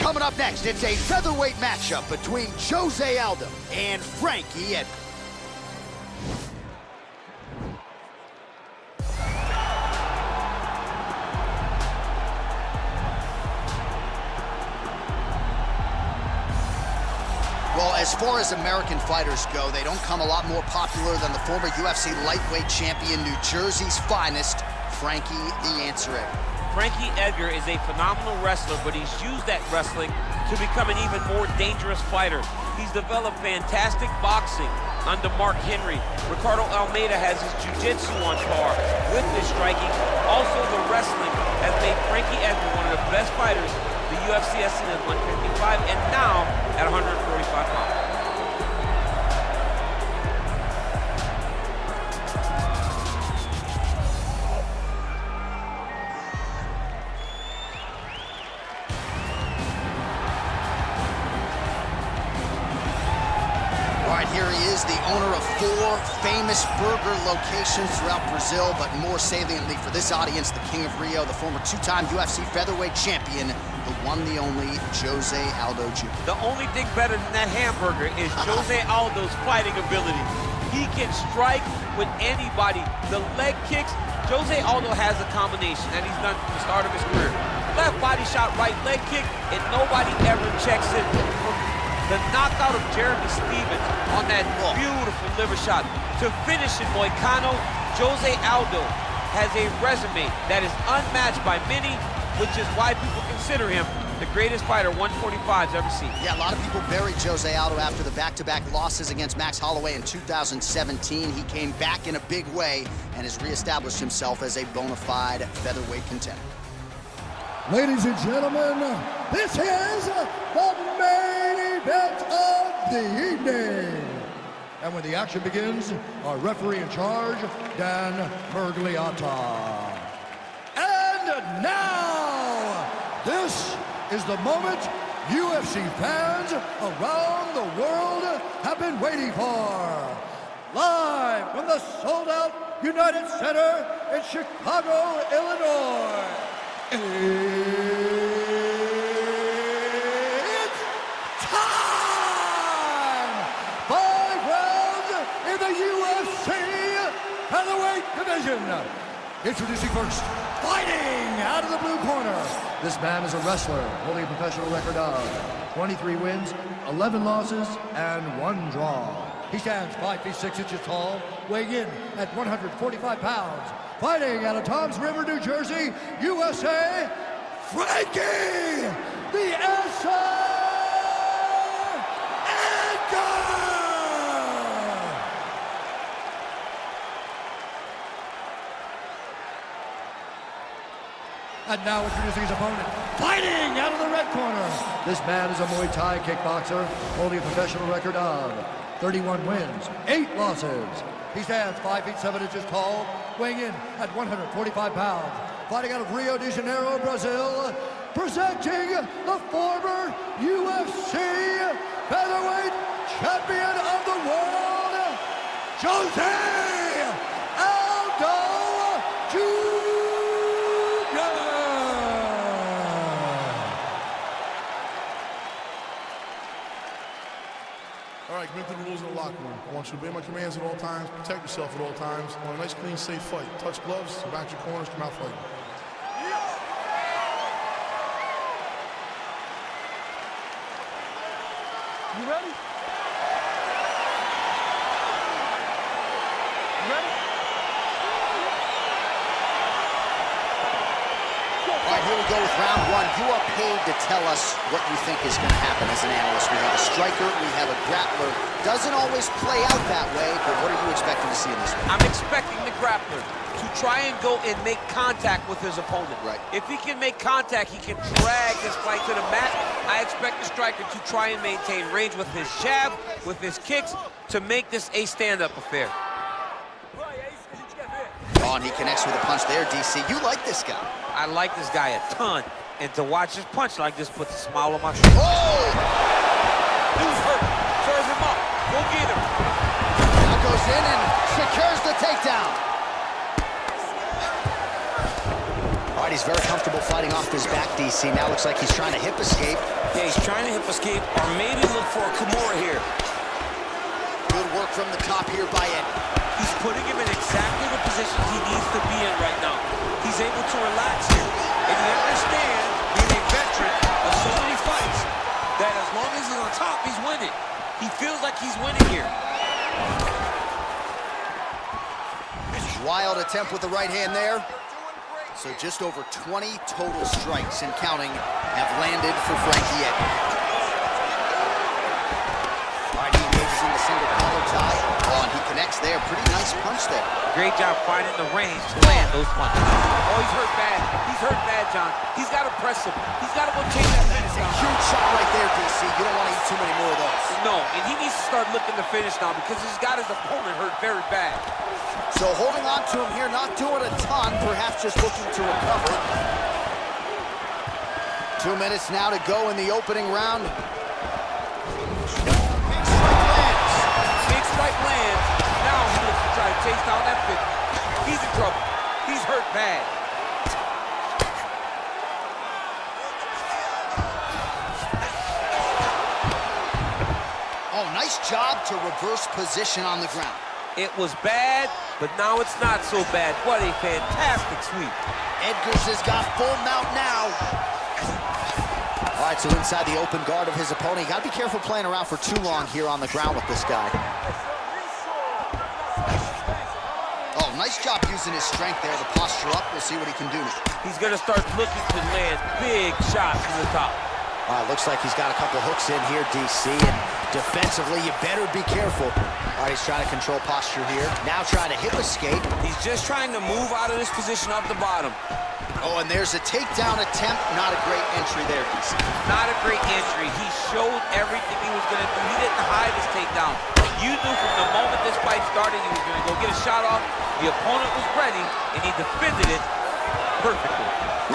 Coming up next, it's a featherweight matchup between Jose Aldo and Frankie Edgar. Well, as far as American fighters go, they don't come a lot more popular than the former UFC lightweight champion, New Jersey's finest, Frankie the Answer Edgar. Frankie Edgar is a phenomenal wrestler, but he's used that wrestling to become an even more dangerous fighter. He's developed fantastic boxing under Mark Henry. Ricardo Almeida has his jiu-jitsu on par with his striking. Also, the wrestling has made Frankie Edgar one of the best fighters the UFC has seen at 155 and now at 145 pounds. Here he is, the owner of 4 famous burger locations throughout Brazil, but more saliently for this audience, the King of Rio, the former 2-time UFC featherweight champion, the one, the only, Jose Aldo Jr. The only thing better than that hamburger is Jose Aldo's fighting ability. He can strike with anybody. The leg kicks, Jose Aldo has a combination that he's done from the start of his career. Left body shot, right leg kick, and nobody ever checks it. The knockout of Jeremy Stevens on that beautiful liver shot. To finish in Moicano, Jose Aldo has a resume that is unmatched by many, which is why people consider him the greatest fighter 145's ever seen. Yeah, a lot of people buried Jose Aldo after the back-to-back losses against Max Holloway in 2017. He came back in a big way and has reestablished himself as a bona fide featherweight contender. Ladies and gentlemen, this is the main event of the evening. And when the action begins, our referee in charge, Dan Mergliata. And now, this is the moment UFC fans around the world have been waiting for. Live from the sold-out United Center in Chicago, Illinois. It's time! 5 rounds in the UFC featherweight division. Introducing first, fighting out of the blue corner. This man is a wrestler holding a professional record of 23 wins, 11 losses, and 1 draw. He stands 5 feet 6 inches tall, weighing in at 145 pounds. Fighting out of Toms River, New Jersey, USA, Frankie the Answer Edgar! And now introducing his opponent, fighting out of the red corner. This man is a Muay Thai kickboxer, holding a professional record of 31 wins, 8 losses. He stands 5 feet 7 inches tall, weighing in at 145 pounds. Fighting out of Rio de Janeiro, Brazil, presenting the former UFC featherweight champion of the world, Jose Aldo Jr. All right, commit to the rules in the locker room. I want you to obey my commands at all times, protect yourself at all times. I want a nice, clean, safe fight. Touch gloves, back your corners, come out fighting. You ready? You ready? All right, here we go with round 1. You are paid to tell us what you think is going to happen as an analyst. We have a striker, we have a grappler. Doesn't always play out that way, but what are you expecting to see in this one? I'm expecting the grappler to try and go and make contact with his opponent. Right. If he can make contact, he can drag this fight to the mat. I expect the striker to try and maintain range with his jab, with his kicks, to make this a stand-up affair. Oh, and he connects with a punch there, DC. You like this guy. I like this guy a ton, and to watch his punch like this puts a smile on my face. Oh! Dude's hurt. Serve him up. Go get him. Now goes in and secures the takedown. All right, right, he's very comfortable fighting off his back, DC. Now looks like he's trying to hip escape. Yeah, he's trying to hip escape or maybe look for a Kimura here. Good work from the top here by Ed. He's putting him in exactly the position he needs to be in right now. He's able to relax here. And he understands, being a veteran of so many fights, that as long as he's on top, he's winning. He feels like he's winning here. Wild attempt with the right hand there. So just over 20 total strikes and counting have landed for Frankie Edgar. All right, he engages in the single collar tie. Oh, and he connects there. Pretty nice punch there. Great job finding the range to land those punches. Oh, he's hurt bad. He's hurt bad, John. He's got to press him. He's got to go take that finish down. Huge shot right there, DC. You don't want to eat too many more of those. No, and he needs to start looking to finish now because he's got his opponent hurt very bad. So holding on to him here, not doing a ton, perhaps just looking to recover. 2 minutes now to go in the opening round. Big strike lands. Now he looks to try to chase down that 50. He's in trouble. He's hurt bad. Oh, nice job to reverse position on the ground. It was bad, but now it's not so bad. What a fantastic sweep. Edgar's has got full mount now. All right, so inside the open guard of his opponent. You got to be careful playing around for too long here on the ground with this guy. Oh, nice job using his strength there. The posture up. We'll see what he can do now. He's going to start looking to land big shots from the top. All right, looks like he's got a couple hooks in here, DC, and defensively, you better be careful. All right, he's trying to control posture here. Now trying to hip escape. He's just trying to move out of this position up the bottom. Oh, and there's a takedown attempt. Not a great entry there, DC. Not a great entry. He showed everything he was going to do. He didn't hide his takedown. You knew from the moment this fight started he was going to go get a shot off. The opponent was ready, and he defended it perfectly.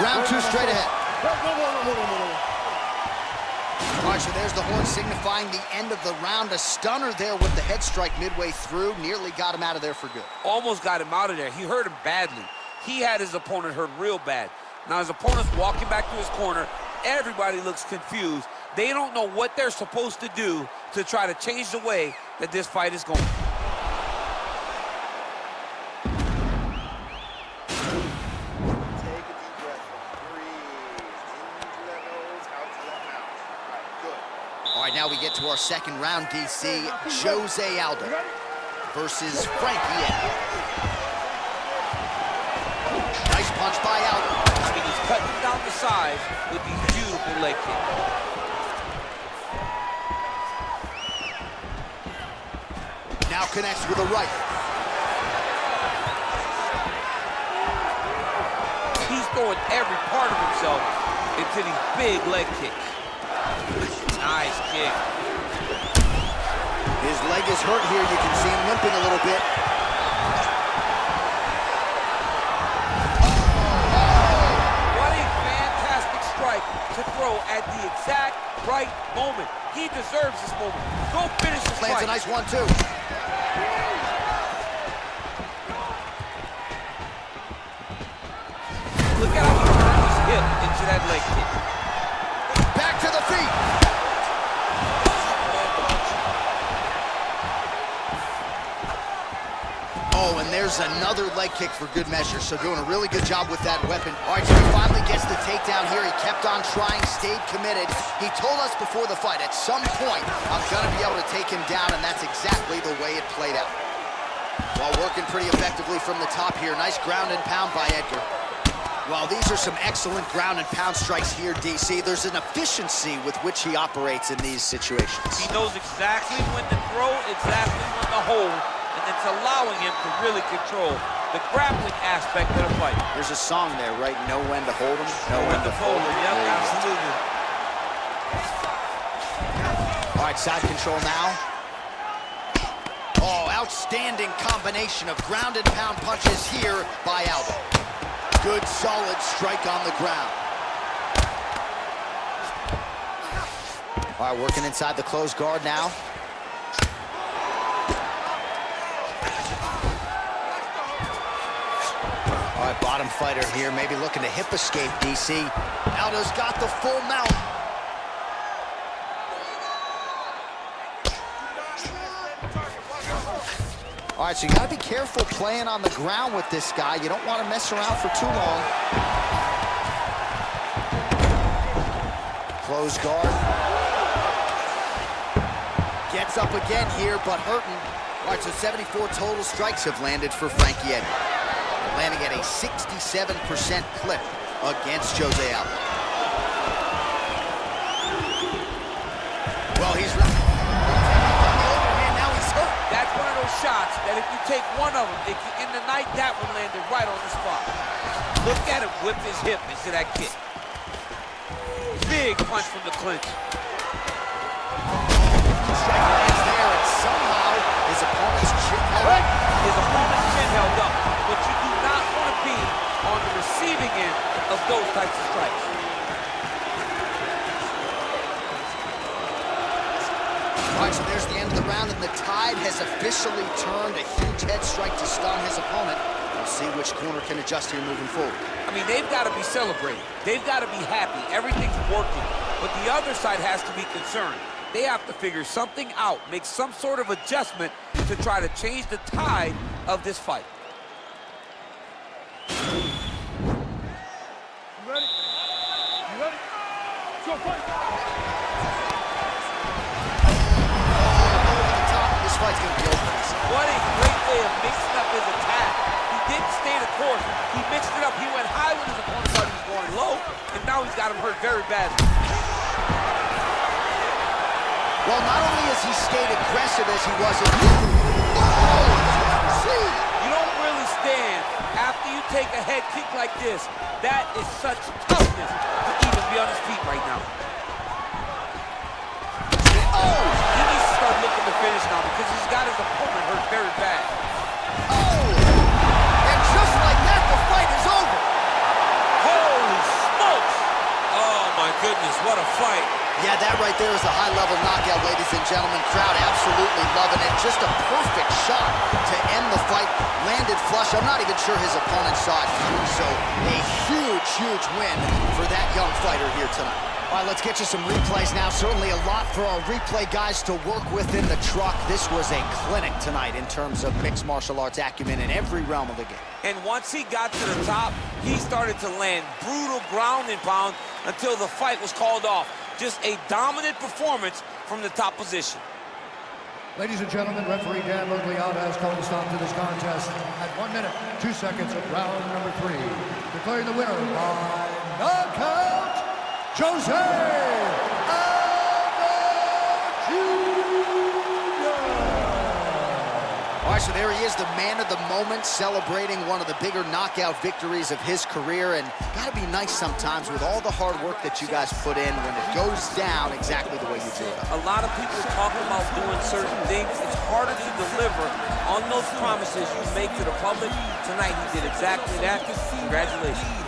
Round two straight ahead. All right, so there's the horn signifying the end of the round. A stunner there with the head strike midway through. Nearly got him out of there for good. Almost got him out of there. He hurt him badly. He had his opponent hurt real bad. Now his opponent's walking back to his corner. Everybody looks confused. They don't know what they're supposed to do to try to change the way that this fight is going. Now we get to our second round, DC. Jose Aldo versus Frankie Edgar. Nice punch by Aldo. I mean, he's cutting down the size with these beautiful leg kicks. Now connects with a right. He's throwing every part of himself into these big leg kicks. Nice kick. His leg is hurt here. You can see him limping a little bit. What a fantastic strike to throw at the exact right moment. He deserves this moment. Go finish this fight. Lands a nice 1-2. Look at how he turned his hip into that leg kick. Back to the feet. Oh, and there's another leg kick for good measure. So doing a really good job with that weapon. All right, so he finally gets the takedown here. He kept on trying, stayed committed. He told us before the fight, at some point, I'm gonna be able to take him down, and that's exactly the way it played out. While working pretty effectively from the top here. Nice ground and pound by Edgar. Well, these are some excellent ground and pound strikes here, DC. There's an efficiency with which he operates in these situations. He knows exactly when to throw, exactly when to hold, and it's allowing him to really control the grappling aspect of the fight. There's a song there, right? Know when to hold him, Know when to fold him. Yep, absolutely. All right, side control now. Oh, outstanding combination of ground and pound punches here by Aldo. Good, solid strike on the ground. All right, working inside the closed guard now. All All right, bottom fighter here, maybe looking to hip escape, DC. Aldo's got the full mount. All right, so you gotta be careful playing on the ground with this guy. You don't want to mess around for too long. Close guard. Gets up again here, but hurting. All right, so 74 total strikes have landed for Frankie Edgar, landing at a 67% clip against Jose Aldo. Well, he's on the overhand, now he's hurt. That's one of those shots that if you take one of them, if you end the night, that one landed right on the spot. Look at him whip his hip into that kick. Big punch from the clinch. Strike lands there, and somehow his opponent's chin held up. His opponent's chin held up, but you do not want to be on the receiving end of those types of strikes. All right, so there's the end of the round, and the tide has officially turned. A huge head strike to stun his opponent. We'll see which corner can adjust here moving forward. I mean, they've got to be celebrating. They've got to be happy. Everything's working. But the other side has to be concerned. They have to figure something out, make some sort of adjustment to try to change the tide of this fight. You ready? You ready? Let's go fight! This fight's gonna be over. What a great way of mixing up his attack. He didn't stay the course. He mixed it up. He went high when his opponent thought he was going low, and now he's got him hurt very badly. Well, not only has he stayed aggressive as he was in... You don't really stand after you take a head kick like this. That is such toughness to even be on his feet right now. Oh! He needs to start looking to finish now because he's got his opponent hurt very bad. Oh! And just like that, the fight is over. Holy smokes! Oh my goodness, what a fight. Yeah, that right there is a high-level knockout, ladies and gentlemen. Crowd absolutely loving it. Just a perfect shot to end the fight. Landed flush. I'm not even sure his opponent saw it through, so a huge, huge win for that young fighter here tonight. All right, let's get you some replays now. Certainly a lot for our replay guys to work with in the truck. This was a clinic tonight in terms of mixed martial arts acumen in every realm of the game. And once he got to the top, he started to land brutal ground and pound until the fight was called off. Just a dominant performance from the top position. Ladies and gentlemen, referee Dan Luglia has called a stop to this contest at 1 minute, 2 seconds of round number 3. Declaring the winner by knockout, Jose Aldo Jr. All right, so there he is, the man of the moment, celebrating one of the bigger knockout victories of his career. And gotta be nice sometimes with all the hard work that you guys put in when it goes down exactly the way you drew it up. A lot of people talk about doing certain things. It's harder to deliver on those promises you make to the public. Tonight, he did exactly that. Congratulations.